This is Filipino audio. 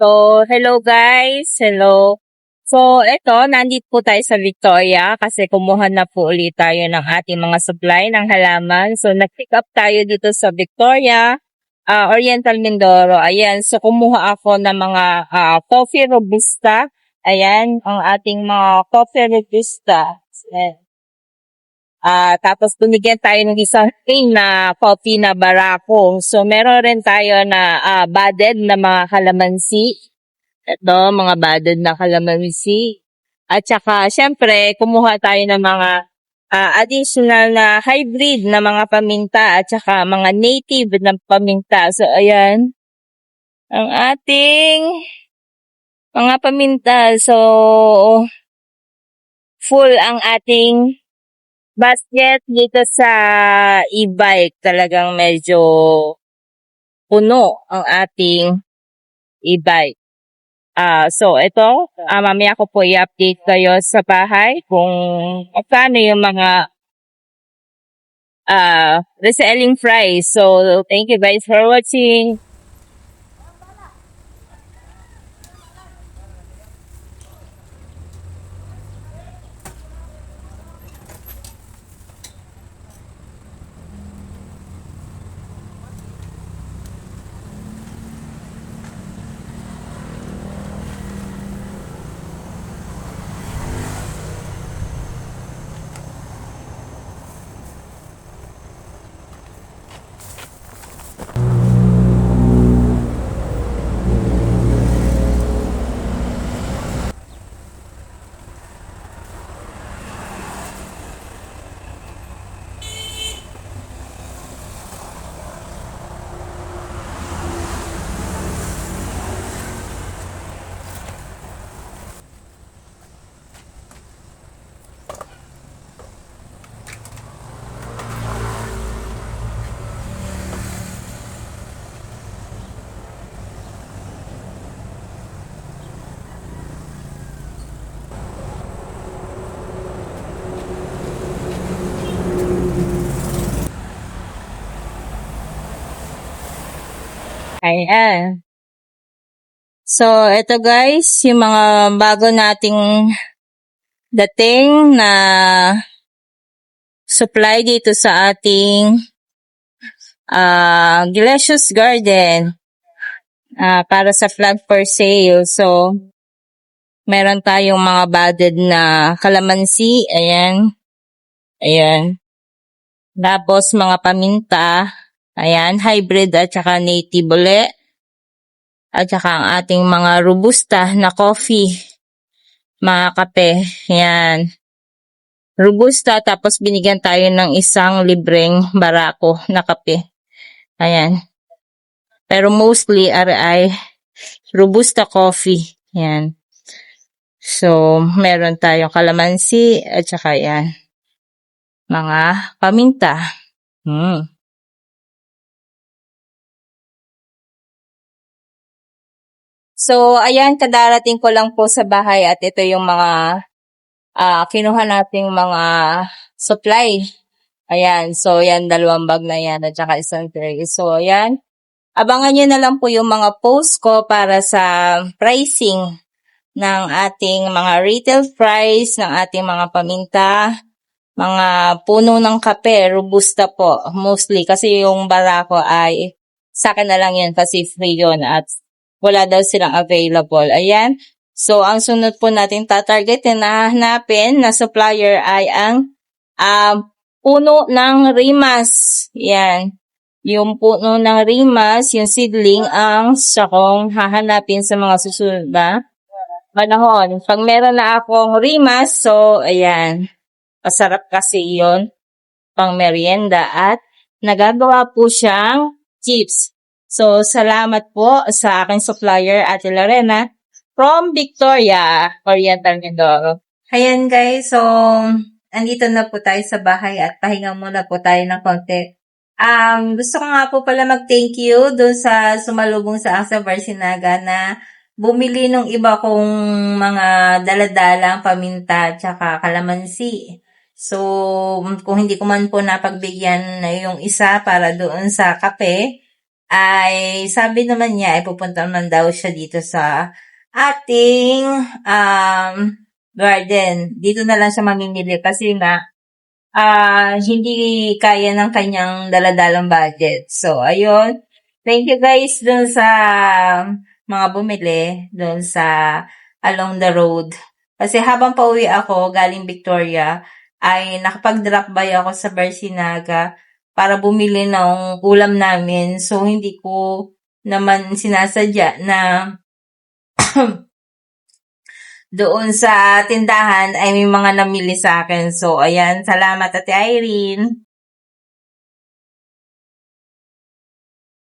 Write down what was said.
So, hello guys. Hello. So, eto, nandito po tayo sa Victoria kasi kumuha na po ulit tayo ng ating mga supply ng halaman. So, nag-pick up tayo dito sa Victoria, Oriental Mindoro. Ayan, so kumuha ako ng mga coffee robusta. Ayan, ang ating mga coffee robusta. Ayan. Tapos binigyan tayo ng isang thing na coffee na barako. So, meron rin tayo na budded na mga kalamansi. Ito, mga budded na kalamansi. At saka, syempre, kumuha tayo ng mga additional na hybrid na mga paminta at saka mga native na paminta. So, ayan, ang ating mga paminta. So, full ang ating basket dito sa e-bike. Talagang medyo puno ang ating e-bike. So ito, mamaya ko po i-update kayo sa bahay kung paano yung mga reselling price. So thank you guys for watching. Ayan. So, ito guys, yung mga bago nating dating na supply dito sa ating Gelasius Garden para sa flag for sale. So, meron tayong mga budded na kalamansi. Ayan. Ayan. Tapos, mga paminta. Ayan, hybrid at saka native uli. At saka ang ating mga robusta na coffee. Mga kape. Ayan. Robusta, tapos binigyan tayo ng isang libreng barako na kape. Ayan. Pero mostly ay robusta coffee. Ayan. So, meron tayong kalamansi at saka yan. Mga paminta. So, ayan, kadarating ko lang po sa bahay at ito yung mga kinuha nating mga supply. Ayan, so yan, 2 bag na yan at saka isang tray. So, ayan, abangan nyo na lang po yung mga post ko para sa pricing ng ating mga retail price, ng ating mga paminta, mga puno ng kape, robusta po, mostly. Kasi yung barako ay, sa akin na lang yan kasi free yun at wala daw silang available. Ayan. So, ang sunod po natin tatargetin na hanapin na supplier ay ang puno ng rimas. Yan. Yung puno ng rimas, yung seedling, ang sakong hahanapin sa mga susunod na panahon. Pag meron na akong rimas, so, ayan. Masarap kasi yon pang merienda at nagagawa po siyang chips. So, salamat po sa aking supplier, Ate Lorena, from Victoria, Oriental Mindoro. Ayan guys, so, andito na po tayo sa bahay at pahinga muna po tayo ng konti. Gusto ko nga po pala mag-thank you doon sa sumalubong sa aking sa Barsinaga na bumili ng iba kong mga daladalang paminta at saka kalamansi. So, kung hindi ko man po napagbigyan na yung isa para doon sa kape, ay sabi naman niya ay pupunta naman daw siya dito sa ating garden. Dito na lang siya mamimili kasi nga hindi kaya ng kanyang daladalang budget. So, ayun. Thank you guys dun sa mga bumili dun sa along the road. Kasi habang pauwi ako galing Victoria, ay nakapag-drop by ako sa Barcinaga para bumili ng ulam namin. So, hindi ko naman sinasadya na doon sa tindahan ay may mga namili sa akin. So, ayan. Salamat, Ate Irene.